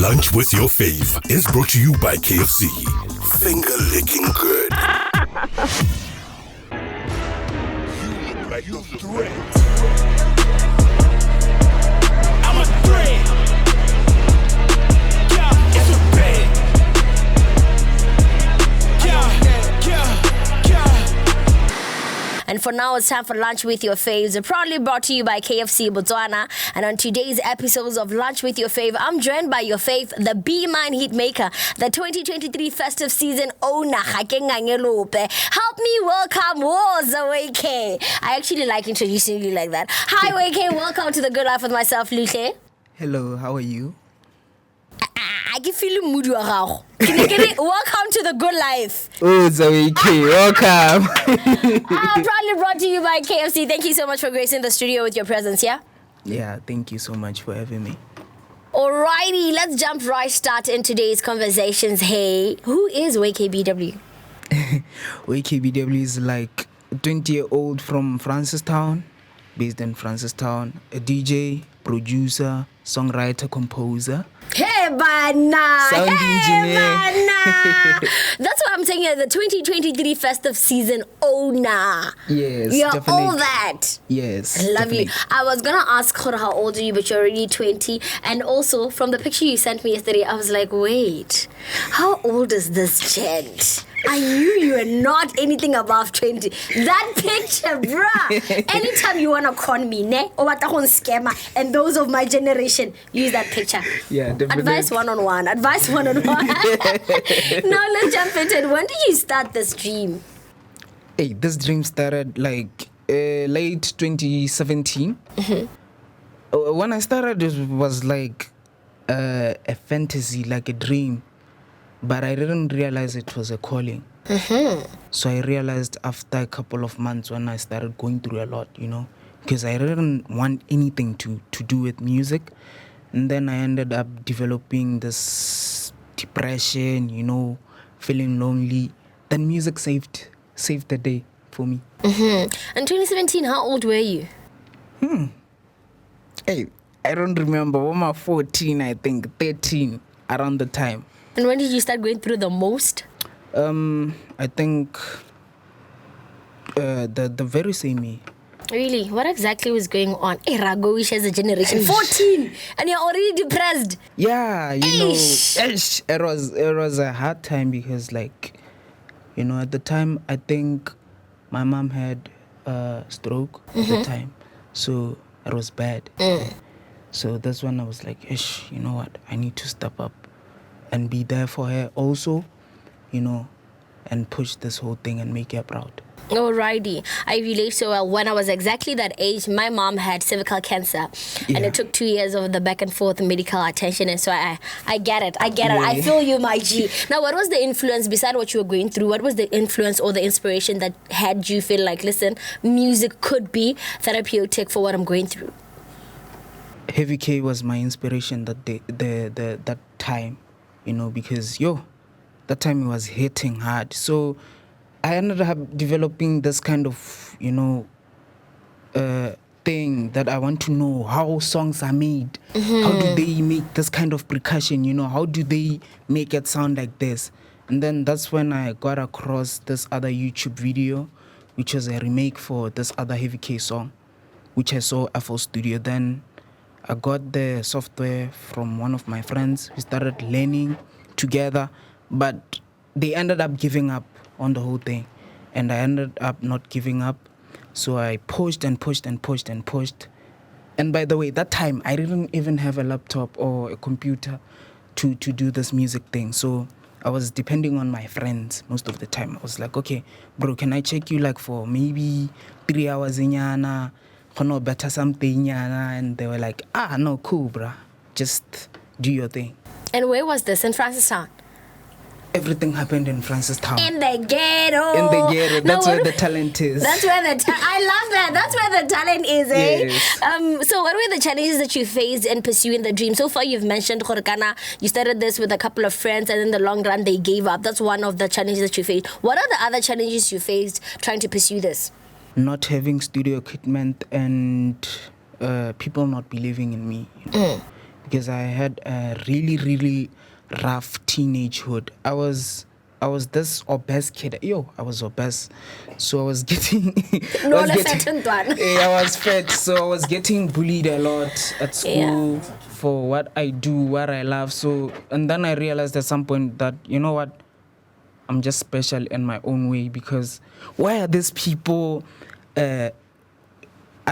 Lunch with your fave is brought to you by KFC. Finger licking good. You look like a threat. I'm a threat. Yeah, it's a bed. And for now, it's time for Lunch with Your Faves, proudly brought to you by KFC Botswana. And on today's episodes of Lunch with Your Fave, I'm joined by your fave, the B-Mine hitmaker, the 2023 festive season owner. Help me welcome WK. I actually like introducing you like that. Hi, WK. Welcome to The Good Life with myself, Luhle. Hello, how are you? I can feel the mood. Welcome to The Good Life. Oh, WK, welcome. Proudly brought to you by KFC. Thank you so much for gracing the studio with your presence, yeah? Yeah, thank you so much for having me. Alrighty, let's jump start in today's conversations. Hey, who is WKBW? WKBW is like a 20-year-old from Francistown, based in Francistown, a DJ, producer, songwriter, composer. Hey, Bana! Sound engineer. Bana! That's what I'm saying here, the 2023 festive season owner. Yes, You're definitely. all that. Yes, I love definitely. you. I was going to ask her how old are you, but you're already 20. And also, from the picture you sent me yesterday, I was like, wait, how old is this gent? I knew you were not anything above 20. That picture, bruh. Anytime you want to con me, ne? Or what scammer, and those of my generation, use that picture. Yeah, definitely. Advice one-on-one. Advice one-on-one. Now let's jump into it. When did you start this dream? Hey, this dream started like late 2017. Mm-hmm. When I started, it was like a fantasy, like a dream. But I didn't realize it was a calling. Mm-hmm. So I realized after a couple of months when I started going through a lot, because I didn't want anything to do with music. And then I ended up developing this depression, feeling lonely. Then music saved the day for me. Mm-hmm. In 2017, how old were you? Hey, I don't remember. When I was 14, I think, 13, around the time. And when did you start going through the most? I think the very same year. Really? What exactly was going on? Hey, Ragoish as a generation. 14! And you're already depressed. Yeah, it was a hard time because, like, at the time, I think my mom had a stroke at the time. So it was bad. So that's when I was like, you know what? I need to step up and be there for her also, and push this whole thing and make her proud. Alrighty. I relate so well. When I was exactly that age, my mom had cervical cancer. Yeah. And it took 2 years of the back and forth medical attention. And so I get it. I feel you, my G. Now, what was the influence, beside what you were going through, what was the influence or the inspiration that had you feel like, listen, music could be therapeutic for what I'm going through? Heavy K was my inspiration that time, because, that time it was hitting hard. So I ended up developing this kind of, thing that I want to know how songs are made. Mm-hmm. How do they make this kind of percussion, How do they make it sound like this? And then that's when I got across this other YouTube video, which was a remake for this other Heavy K song, which I saw FL Studio. Then I got the software from one of my friends. We started learning together, but they ended up giving up on the whole thing. And I ended up not giving up. So I pushed and pushed and pushed and pushed. And by the way, that time, I didn't even have a laptop or a computer to do this music thing. So I was depending on my friends most of the time. I was like, okay, bro, can I check you like for maybe 3 hours in Yana? No, better something, and they were like, no, cool, bruh. Just do your thing. And where was this? In Francistown? Everything happened in Francistown. In the ghetto. That's where the talent is. That's where I love that. That's where the talent is, eh? Yes. So what were the challenges that you faced in pursuing the dream? So far, you've mentioned, Khorkana, you started this with a couple of friends, and in the long run, they gave up. That's one of the challenges that you faced. What are the other challenges you faced trying to pursue this? Not having studio equipment and people not believing in me. because I had a really, really rough teenagehood. I was this obese kid. I was obese. So I was getting No, the fat one. I was fat, so I was getting bullied a lot at school for what I do, what I love. So, and then I realized at some point that, you know what, I'm just special in my own way, because why are these people, are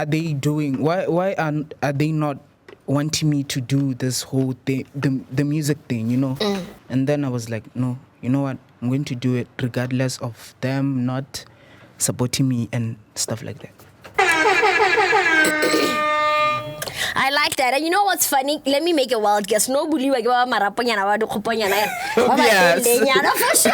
they doing, why are they not wanting me to do this whole thing, the music thing, you know? And then I was like, no, you know what, I'm going to do it regardless of them not supporting me and stuff like that. I like that. And you know what's funny? Let me make a wild guess. No bully wa maraponyana wa dukoponyana. For sure.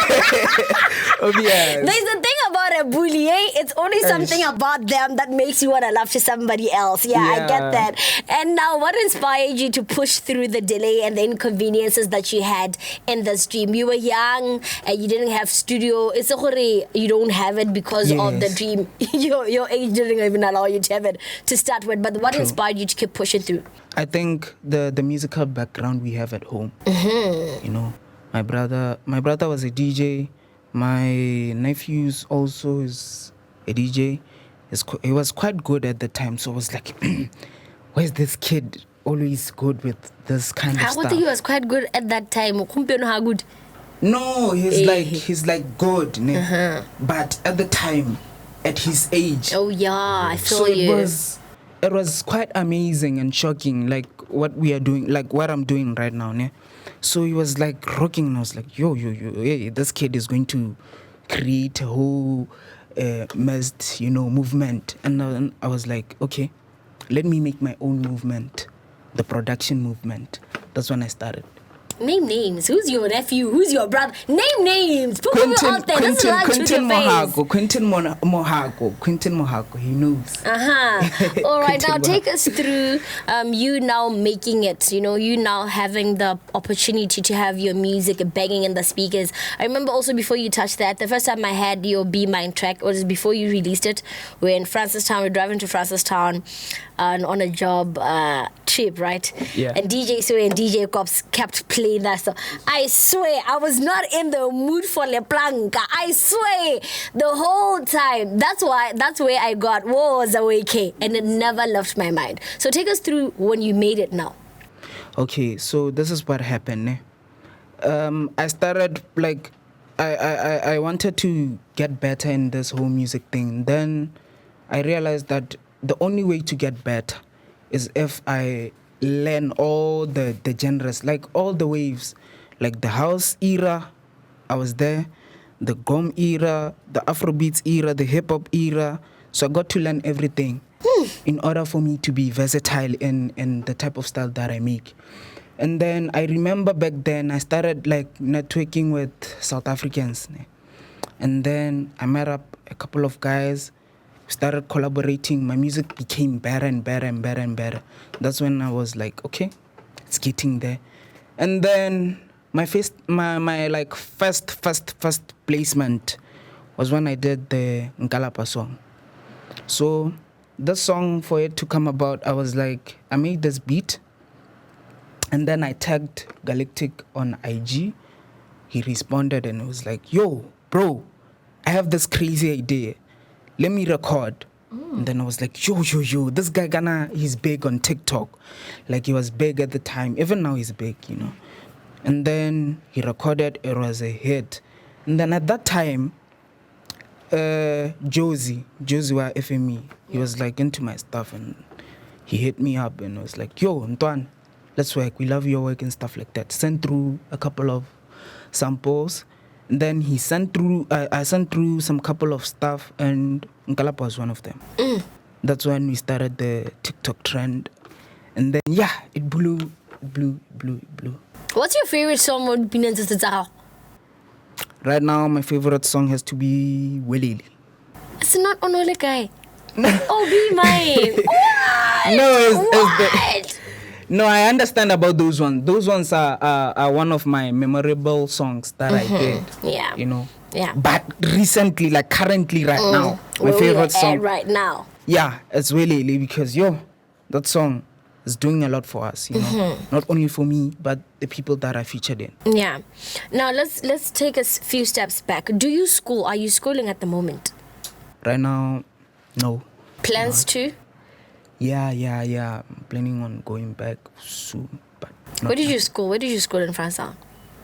Obvious. There's the thing about a bully, eh? It's only something about them that makes you want to love to somebody else. Yeah, I get that. And now, what inspired you to push through the delay and the inconveniences that you had in this dream? You were young and you didn't have studio. It's a hurry. You don't have it because of the dream. Your age didn't even allow you to have it to start with. But what inspired you to keep pushing through? I think the musical background we have at home. You know, my brother was a DJ. My nephew's also is a DJ. He was quite good at the time, so I was like, where's this kid always good with this kind of stuff? I think he was quite good at that time. How good? No, he's like good, but at the time, at his age. Oh yeah, I feel so you. It was quite amazing and shocking, like what we are doing, like what I'm doing right now. Ne? So he was like rocking, and I was like, yo, hey, this kid is going to create a whole movement. And then I was like, okay, let me make my own movement, the production movement. That's when I started. Name names. Who's your nephew? Who's your brother? Name names. Put people out there. Quentin Mohako. He knows. All right. Now take us through you now making it. You know, you now having the opportunity to have your music banging in the speakers. I remember also before you touched that, the first time I had your Be Mine track was before you released it. We're in Francistown. We're driving to Francistown on a job trip, right? Yeah. And DJ Sway and DJ Cops kept playing that song. I swear, I was not in the mood for Le Planca. I swear, the whole time. That's where I got was awake, and it never left my mind. So take us through when you made it now. Okay, so this is what happened. I started like I wanted to get better in this whole music thing. Then I realized that the only way to get better is if I learn all the genres, like all the waves, like the house era, I was there, the gqom era, the Afrobeats era, the hip hop era. So I got to learn everything in order for me to be versatile in the type of style that I make. And then I remember back then I started like networking with South Africans, and then I met up a couple of guys. Started collaborating. My music became better and better and better and better. That's when I was like, okay, it's getting there. And then my first placement was when I did the Nkalapa song. So the song, for it to come about, I was like, I made this beat, and then I tagged Galactic on IG. He responded and was like, yo, bro, I have this crazy idea. Let me record. And then I was like, yo, this guy he's big on TikTok. Like, he was big at the time. Even now he's big, you know. And then he recorded, it was a hit. And then at that time, Josie wa FME, he was like into my stuff, and he hit me up and was like, yo, Antoine, let's work. We love your work and stuff like that. Sent through a couple of samples. Then he sent through, I sent through some couple of stuff, and Nkalapa was one of them. That's when we started the TikTok trend. And then, yeah, it blew. What's your favorite song with Binanza? Right now, my favorite song has to be Welele. It's not Onole Guy. Oh, Be Mine. What? No, What? No, I understand about those ones. Those ones are one of my memorable songs that I did. Yeah. You know. Yeah. But recently, like currently, right now, my favorite song right now. Yeah, it's Welele, because that song, is doing a lot for us, you know, not only for me, but the people that I featured in. Yeah. Now let's take a few steps back. Do you school? Are you schooling at the moment? Right now, no. Plans to? Yeah. I'm planning on going back soon, but Where did you school? Where did you school in Francetown?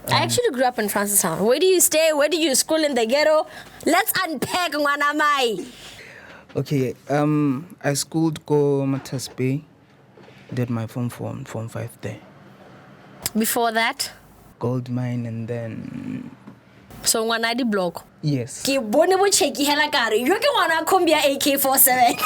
I actually grew up in Francetown. Where do you stay? Where did you school in the ghetto? Let's unpack Wanamai. Okay, I schooled go Matas Bay, did my Form 4 and Form 5 there. Before that? Gold mine, and then... So Wanadi block? Yes. Ki bone bo cheki hela kare. You ke wana kombia AK47.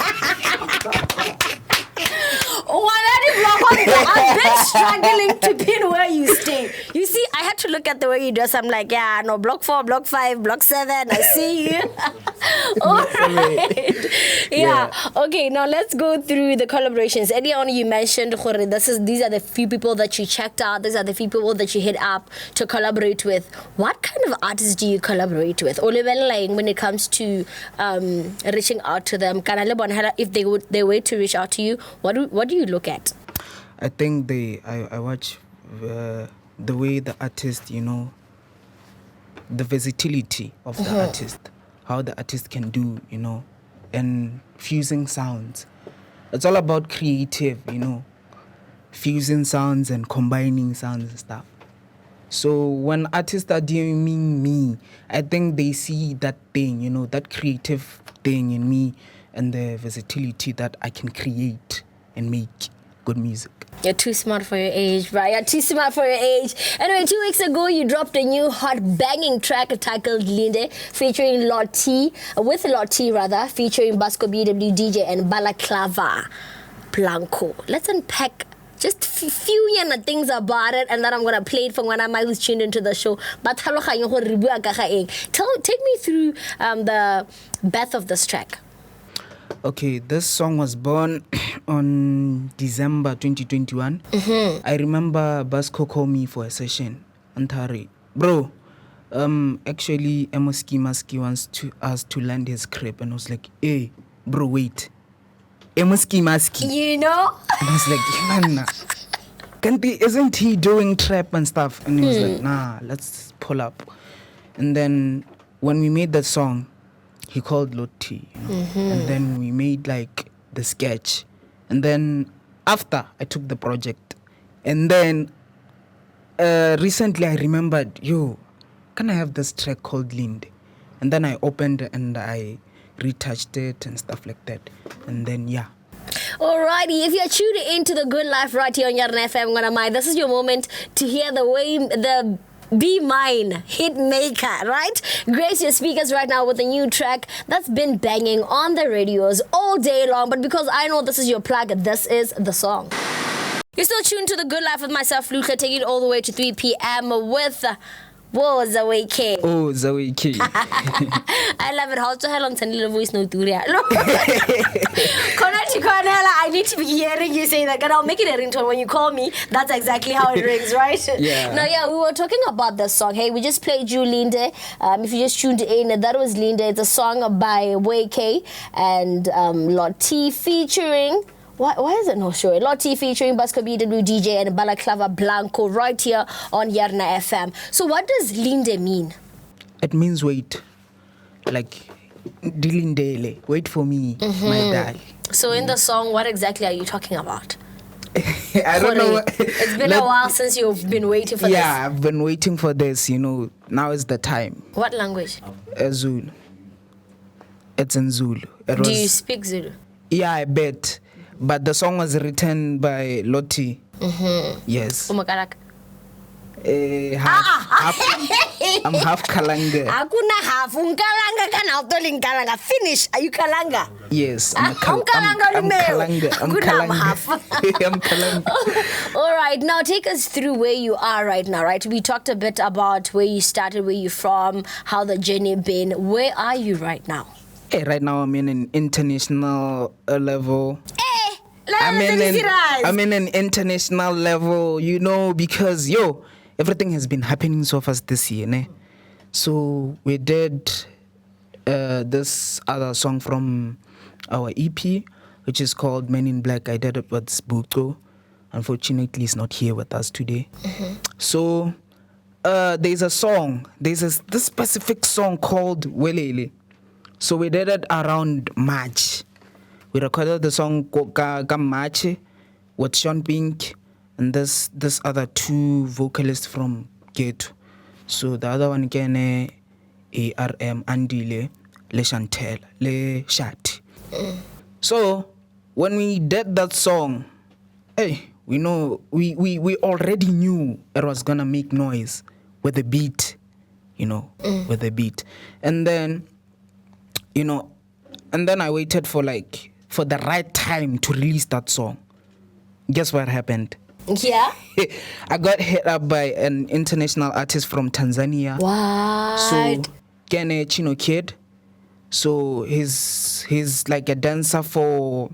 I've been struggling to pin where you stay. You see, I had to look at the way you dress. I'm like, yeah, no, block 4, block 5, block 7. I see you. All right. Yeah. Okay, now let's go through the collaborations. Earlier on, you mentioned these are the few people that you checked out. These are the few people that you hit up to collaborate with. What kind of artists do you collaborate with? When it comes to reaching out to them, if they were to reach out to you, what do you look at? I think I watch the way the artist, you know, the versatility of the artist, how the artist can do, you know, and fusing sounds. It's all about creative, you know, fusing sounds and combining sounds and stuff. So when artists are DMing me, I think they see that thing, you know, that creative thing in me and the versatility that I can create and make good music. You're too smart for your age, right? You're too smart for your age. Anyway, 2 weeks ago, you dropped a new hot banging track titled Luhle, featuring Lottie, featuring WKBW DJ and Balaclava Blanco. Let's unpack just few things about it, and then I'm gonna play it for one of my who's tuned into the show. But take me through the birth of this track. Okay, this song was born on December 2021. I remember Basco called me for a session. Antari, bro, actually, Maski wants us to land his crib, and I was like, hey, bro, wait. Maski. You know? And I was like, man, isn't he doing trap and stuff? And he was like, nah, let's pull up. And then when we made that song, he called Lottie, you know? And then we made like the sketch. And then after, I took the project. And then recently I remembered, can I have this track called Luhle? And then I opened and I retouched it and stuff like that. And then, yeah. Alrighty, if you're tuning into The Good Life right here on Yarona FM, this is your moment to hear the Be Mine hit maker, right? Grace your speakers right now with a new track that's been banging on the radios all day long. But because I know this is your plug, this is the song. You're still tuned to The Good Life with myself, Luhle, taking it all the way to 3 p.m. with... Whoa, Zaweke. Oh, Zaweke. I love it. How to hell on Tanila voice no Turia. I need to be hearing you say that. And I'll make it a ringtone when you call me. That's exactly how it rings, right? Yeah. Now, yeah, we were talking about this song. Hey, we just played you Luhle. If you just tuned in, that was Luhle. It's a song by WK and Lottie featuring... Why is it not sure? Lottie featuring WKBW DJ and Balaclava Blanco right here on Yarona FM. So what does Luhle mean? It means wait. Like, dilindele. Wait for me, my dad. So in the song, what exactly are you talking about? I don't know. It's been a while since you've been waiting for this. Yeah, I've been waiting for this, you know. Now is the time. What language? Zulu. It's in Zulu. Do you speak Zulu? Yeah, I bet. But the song was written by Lottie. Yes. Umakalaka. I'm half Kalanga. Akuna half. Unkalanga kana utoling kalanga. Finish. Are you Kalanga? Yes. I'm Kalanga. I'm Kalanga. All right. Now take us through where you are right now, right? We talked a bit about where you started, where you're from, how the journey been. Where are you right now? Hey, right now I'm in an international level. I'm in an international level, you know, because, everything has been happening so fast this year, ne? So we did this other song from our EP, which is called Men in Black. I did it with Sbuto. unfortunately is not here with us today. So there's a song, this specific song called Welele. So we did it around March. We recorded the song ka March with Sean Pink and this other two vocalists from Ghetto. So the other one can ARM Andile Le Chantel Le Shat. So when we did that song, we know we already knew it was gonna make noise with the beat, with the beat. And then I waited for the right time to release that song. Guess what happened? Yeah. I got hit up by an international artist from Tanzania. What? So Kene Chino Kid. So he's like a dancer for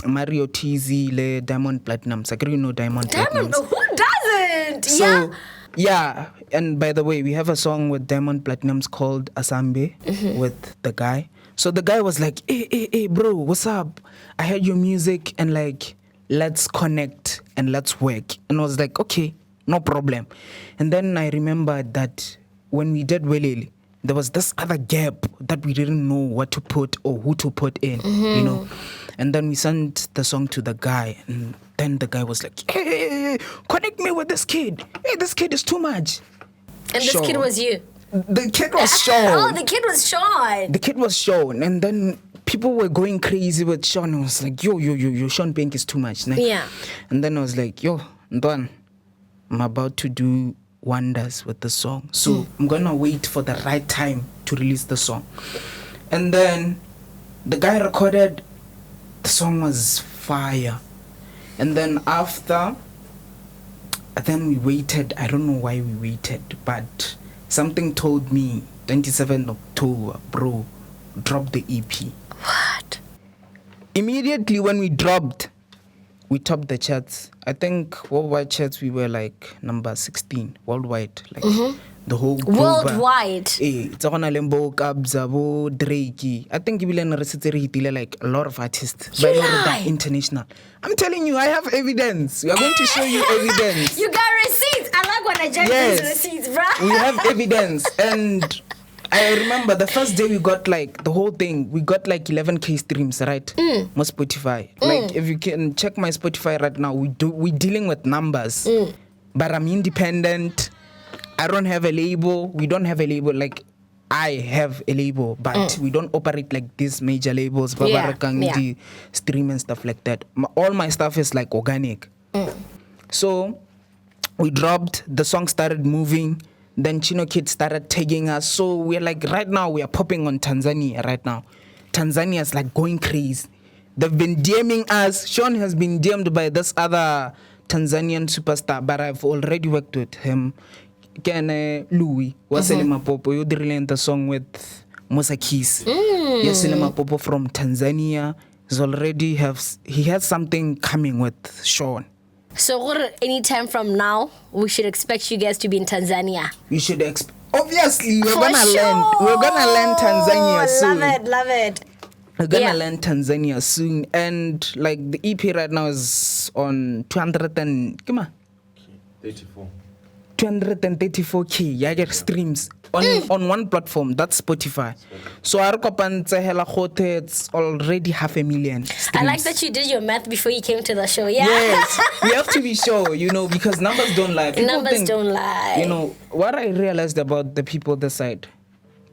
Mario TZ Le Diamond Platinums. I you know Diamond Platinums. Who doesn't? So yeah, and by the way, we have a song with Diamond Platinums called Asambe with the guy. So the guy was like, hey, bro, what's up? I heard your music and let's connect and let's work. And I was like, okay, no problem. And then I remembered that when we did Welele, there was this other gap that we didn't know what to put or who to put in, And then we sent the song to the guy, and then the guy was like, hey, connect me with this kid. Hey, this kid is too much. And this kid was you? The kid was Sean. Oh, the kid was Sean. The kid was Sean. And then people were going crazy with Sean. I was like, yo, Sean Pink is too much. Né? Yeah. And then I was like, yo, Ndwan, I'm about to do wonders with the song. So I'm going to wait for the right time to release the song. And then the guy recorded, the song was fire. And then then we waited. I don't know why we waited, but something told me 27th October, bro, drop the EP. What? Immediately when we dropped, we topped the charts. I think worldwide charts, we were like number 16 worldwide. The whole global. Worldwide. It's on a lembo Kabzabo Drake. I think like a lot of artists. But not that international. I'm telling you, I have evidence. We are going to show you evidence. You got receipts. I like when I check these receipts, bro. We have evidence. And I remember the first day we got the whole thing, we got 11K streams, right? My Spotify. If you can check my Spotify right now, we're dealing with numbers. But I'm independent. I don't have a label. We don't have a label. I have a label, but we don't operate like these major labels. Stream and stuff like that. All my stuff is organic. So we dropped, the song started moving. Then Chino Kid started tagging us. So we're right now, we are popping on Tanzania right now. Tanzania is going crazy. They've been DMing us. Sean has been DM'd by this other Tanzanian superstar, but I've already worked with him. Luhle was Popo. You did the song with Musa Keys. Yes, Popo from Tanzania. He has something coming with Sean. So anytime from now, we should expect you guys to be in Tanzania. We should obviously we're gonna learn Tanzania soon. Love it. We're gonna learn Tanzania soon, and the EP right now is on 234K. I get streams on one platform, that's Spotify. So it's already 500,000 streams. I like that you did your math before you came to the show. Yeah. Yes, we have to be sure, because numbers don't lie. Numbers don't lie. What I realized about the people this side,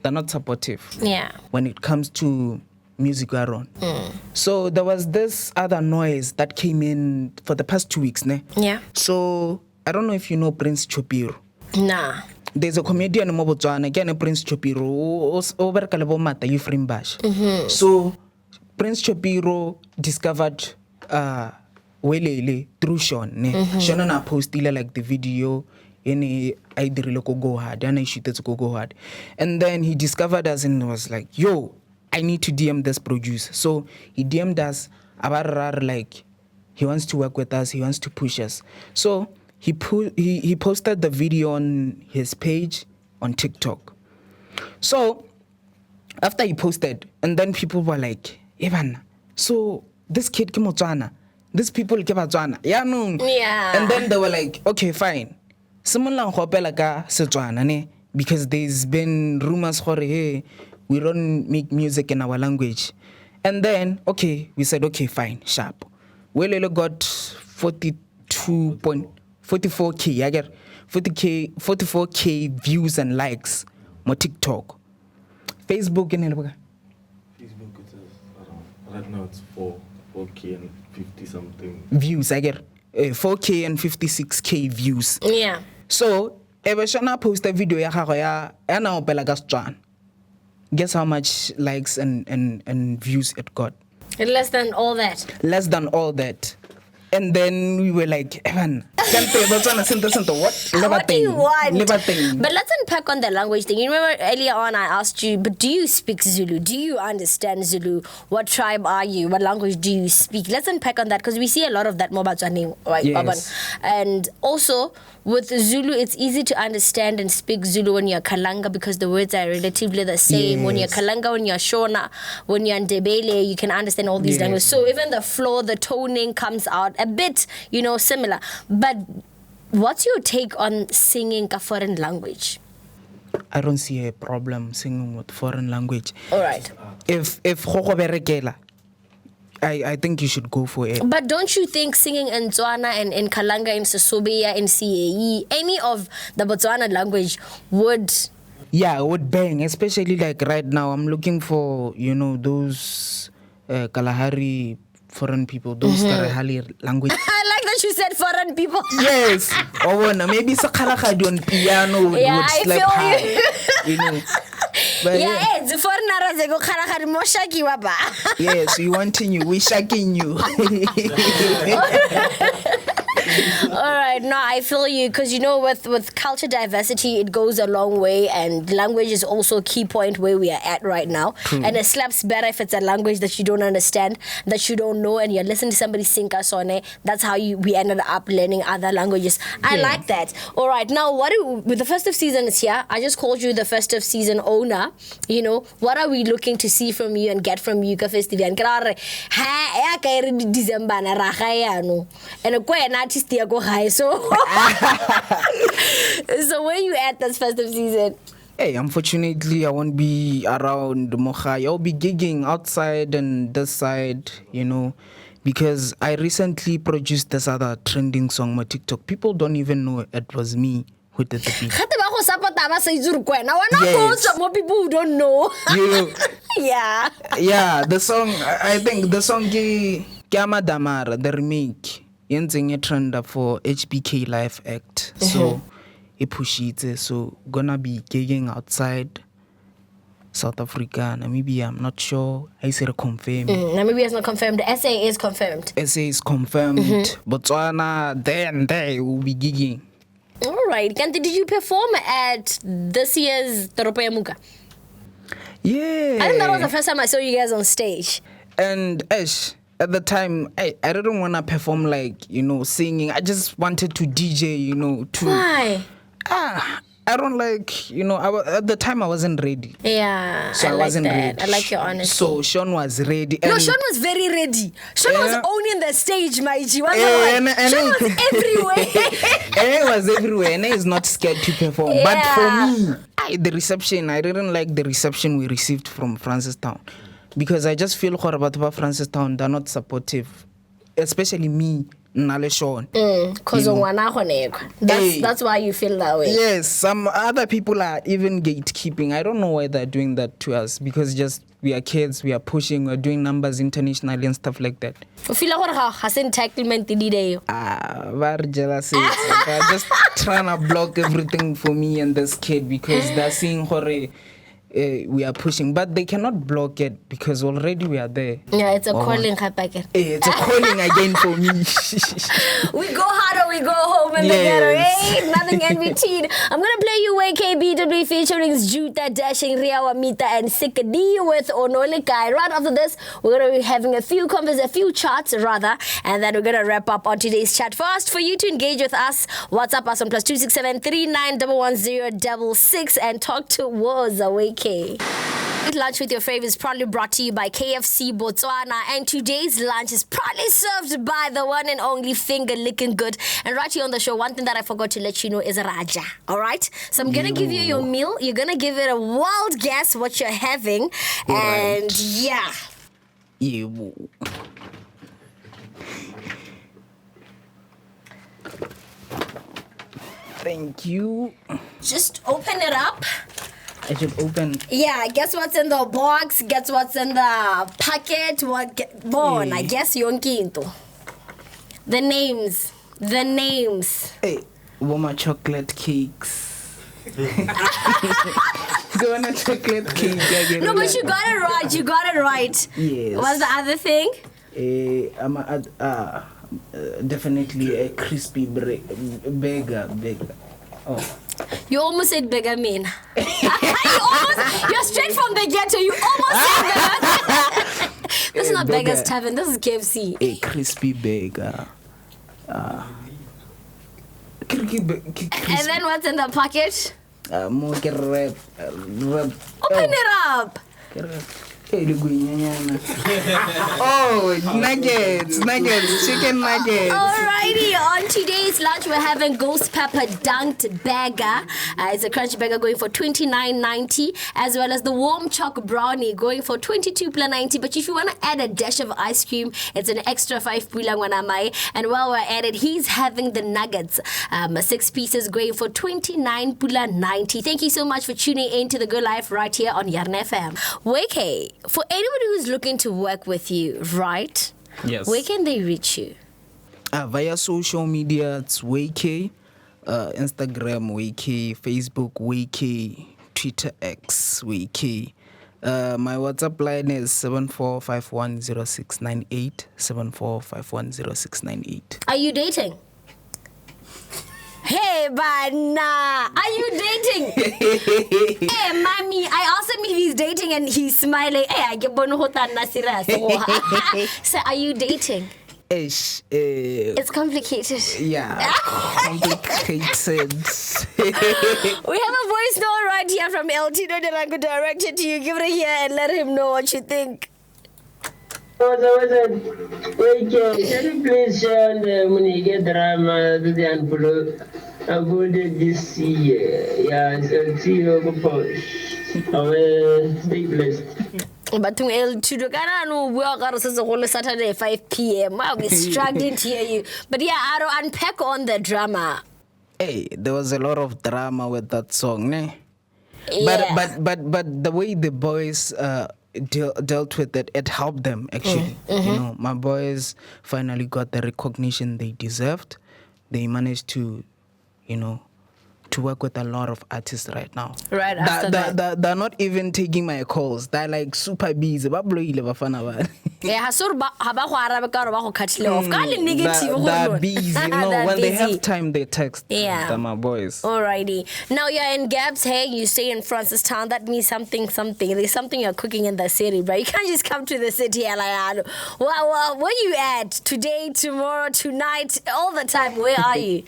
they're not supportive. Yeah. When it comes to music around. So there was this other noise that came in for the past 2 weeks. Ne? Yeah. So I don't know if you know Prince Chopiro. Nah. There's a comedian in Botswana, again, Prince Chopiro, over Kalabomata, Ephraim Bash. So Prince Chopiro discovered Welele through Sean. Sean na posted the video in I did go hard and I shoot it go hard. And then he discovered us and was like, yo, I need to DM this producer. So he DM'd us about he wants to work with us, he wants to push us. So he posted the video on his page on TikTok. So after he posted, and then people were like, Evan, so this kid Botswana, these people ke Batswana. Yeah, no. Yeah. And then they were like, okay, fine. Simolang go opela ka Setswana ne, because there's been rumors gore hey, we don't make music in our language. And then okay, we said okay, fine, sharp. We got 44K, I get 44K views and likes on TikTok. Facebook in Facebook it is right now it's 4K and 50 something views. I get 4K and 56K views. Yeah. So ever shana post a video ya gago ya na opela ka Setswana. Guess how much likes and views it got? Less than all that. Less than all that. And then we were like, Evan, what? What do you want? Never thing. But let's unpack on the language thing. You remember earlier on I asked you, but do you speak Zulu? Do you understand Zulu? What tribe are you? What language do you speak? Let's unpack on that because we see a lot of that more Botswana, right? Yes. And also with Zulu, it's easy to understand and speak Zulu when you're Kalanga because the words are relatively the same. Yes. When you're Kalanga, when you're Shona, when you're Ndebele, you can understand all these Yes. languages. So even the flow, the toning comes out a bit, similar. But what's your take on singing a foreign language? I don't see a problem singing with foreign language. All right. If Gogo berekela, I think you should go for it. But don't you think singing in Tswana and in Kalanga, in Sesobia, in CAE, any of the Botswana language would... Yeah, it would bang, especially like right now. I'm looking for, those Kalahari foreign people, those Tarahali language. I like that you said foreign people. Yes. Or maybe it's a Kalahari on piano would slap high. But Yeah, it's foreigner ze go Kalahari mo shakiwa ba. yes, we wanting you, we shaking you. All right, no, I feel you because with culture diversity, it goes a long way, and language is also a key point where we are at right now. And it slaps better if it's a language that you don't understand, that you don't know, and you're listening to somebody sing a song. That's how we ended up learning other languages. I like that. All right, now with the festive season is here. I just called you the festive season owner. What are we looking to see from you and get from you? Festival December and artist go high. So where you at this festive season? Hey, unfortunately, I won't be around Mochai. I'll be gigging outside and this side, because I recently produced this other trending song on TikTok. People don't even know it was me who did the beat. Yes. More people who don't know. Yeah. Yeah, the song, I think the song Kiama Damara, the remake. Yenzing a trend for HBK Live Act. So it pushes so gonna be gigging outside South Africa, Namibia. I'm not sure. I said confirmed. Namibia is not confirmed. The SA is confirmed. SA is confirmed. Botswana, then they will be gigging. All right. Kanti, did you perform at this year's Toropo ya Muka? Yeah. I think that was the first time I saw you guys on stage. And Ash, at the time, I didn't want to perform singing. I just wanted to DJ, to... Why? I don't like, at the time I wasn't ready. Yeah, So I like wasn't that. ready. I like your honesty. So Sean was ready. No, and- Sean was very ready. Sean was owning the stage, my G. Sean and was everywhere. And he was everywhere, and he's not scared to perform. Yeah. But for me, the reception, I didn't like the reception we received from Francistown. Because I just feel about Francistown, they're not supportive. Especially me, Nale Sean. Because that's why you feel that way. Yes, some other people are even gatekeeping. I don't know why they're doing that to us. Because we are kids, we are pushing, we're doing numbers internationally and stuff like that. You feel like has entitlement today. Very jealous. They're just trying to block everything for me and this kid because they're seeing we are pushing, but they cannot block it because already we are there. Yeah, it's a calling. It's a calling again for me. We go hard or we go home in the ghetto. Hey, nothing in between. I'm gonna play you WKBW featuring Juta, Dashing, Riawa, Mita, and Sikadi with Onolikai. Right after this, we're gonna be having a few charts rather, and then we're gonna wrap up on today's chat. First, for you to engage with us, WhatsApp us on +267 39 110 66 and talk to Woz Awake. Lunch with your Faves is proudly brought to you by KFC Botswana, and today's lunch is proudly served by the one and only Finger Licking Good. And right here on the show, one thing that I forgot to let you know is Raja. All right, so I'm gonna give you your meal. You're gonna give it a wild guess what you're having, and yeah. Thank you. Just open it up. I should open. Yeah, guess what's in the box? Guess what's in the packet? I guess yonkinto. The names. Hey, warmer chocolate cakes. Going a chocolate cake. No, but you got it right. Yes. What's the other thing? Definitely a crispy burger. Oh. You almost said beggar man. You're straight from the ghetto. You almost said beggar. This is not Beggar. Beggar's Tavern. This is KFC. A crispy burger. And then what's in the packet? More wrap. Open it up. Oh, nuggets, chicken nuggets. Alrighty, on today's lunch we're having ghost pepper dunked burger. It's a crunchy burger going for $29.90, as well as the warm choc brownie going for $22.90. But if you want to add a dash of ice cream, it's an extra 5 pula. And while we're at it, he's having the nuggets, 6 pieces going for $29.90. Thank you so much for tuning in to the Good Life right here on Yarona FM. WK. For anybody who's looking to work with you, right? Yes. Where can they reach you? Via social media, it's WK, Instagram WK, Facebook WK, Twitter X WK. My WhatsApp line is 74510698, 74510698. Are you dating? Hey, Bana, are you dating? Hey, mommy, I asked him if he's dating and he's smiling. Hey, I get serious. So, are you dating? It's complicated. Yeah, complicated. We have a voice note right here from LT that I could direct it to you. Give it here and let him know what you think. Wait, can you please share the Munige drama to the Anpulo about this year? Yeah, so see you post. Stay blessed. But to L2, no, Saturday 5 p.m. I'll be struggling to hear you. But yeah, I'll unpack on the drama. Hey, there was a lot of drama with that song, ne? Yeah. But the way the boys dealt with it, it helped them actually. You know, my boys finally got the recognition they deserved. They managed to, to work with a lot of artists right now. Right after that. They're not even taking my calls. They're like super busy. Yeah, they're busy. When they have time, they text. Yeah. They're my boys. Alrighty. Now you're in Gab's Hey, you stay in Francistown. That means something. There's something you're cooking in the city, bro. You can't just come to the city and like, where you at? Today, tomorrow, tonight, all the time. Where are you?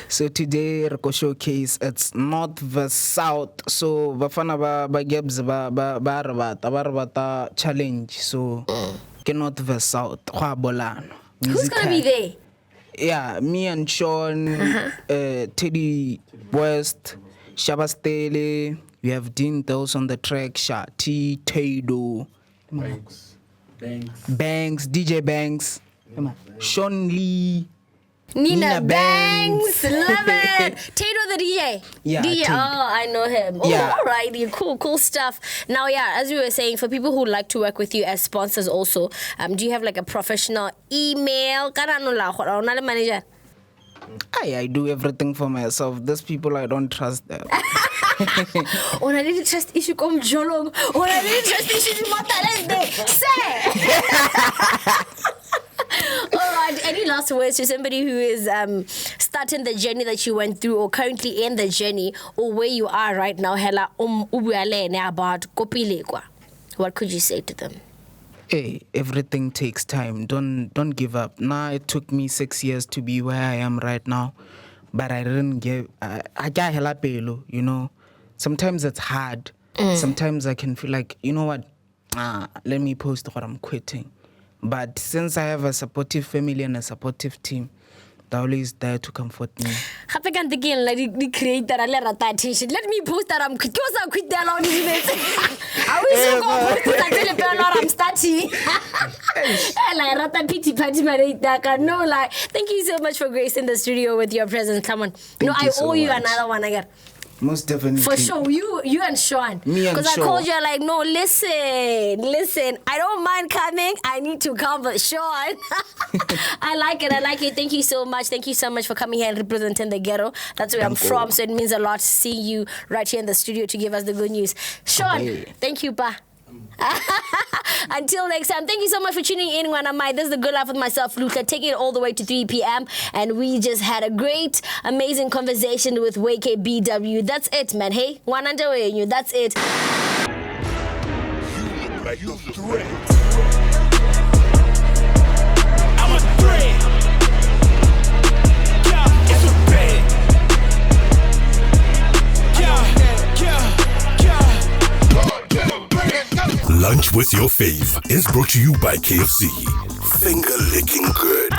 So today, Rako Showcase, it's North vs South. So Bafana ba Gabs ba challenge. So North vs South. Who's gonna be there? Yeah, me and Sean, Teddy West, Shabastele. We have Dean Those on the track, Shati, Tado, Banks, DJ Banks, Sean Lee, Nina Banks. Love it. Tato the DJ. Yeah, DJ. Tato. Oh, I know him. Oh, Yeah. alrighty. Cool stuff. Now, yeah, as we were saying, for people who like to work with you as sponsors also, do you have like a professional email? Manager. I do everything for myself. Those people, I don't trust them. I didn't trust issue come jolong. I didn't trust issue matalende. Say. All right. Any last words to somebody who is starting the journey that you went through, or currently in the journey, or where you are right now? Hela about kopilekwa. What could you say to them? Hey, everything takes time. Don't give up. Now it took me 6 years to be where I am right now, but I didn't give. I got hella pelo, you know. Sometimes it's hard, Sometimes I can feel like, you know what, let me post what I'm quitting. But since I have a supportive family and a supportive team, they're always there to comfort me. Happy can again like the creator attention. Let me post that I'm quit. Because I quit there long I will so go post it until I'm starting. Like rata pity party no like thank you so much for gracing the studio with your presence. Come on. I owe you another one again. Most definitely. For sure, you and Sean. Me and Sean. Because I called you like, no, listen, I don't mind coming. I need to come, but Sean. I like it. Thank you so much. Thank you so much for coming here and representing the ghetto. That's where I'm from, so it means a lot to see you right here in the studio to give us the good news. Sean, thank you, pa. Until next time, thank you so much for tuning in. This is The Good Life with myself, Luhle, taking it all the way to 3 p.m. And we just had a great, amazing conversation with WKBW. That's it, man. Hey, one underway, you. That's it. You look like a threat. I'm a threat. Yeah, it's a bed. Lunch with your fave is brought to you by KFC. Finger licking good.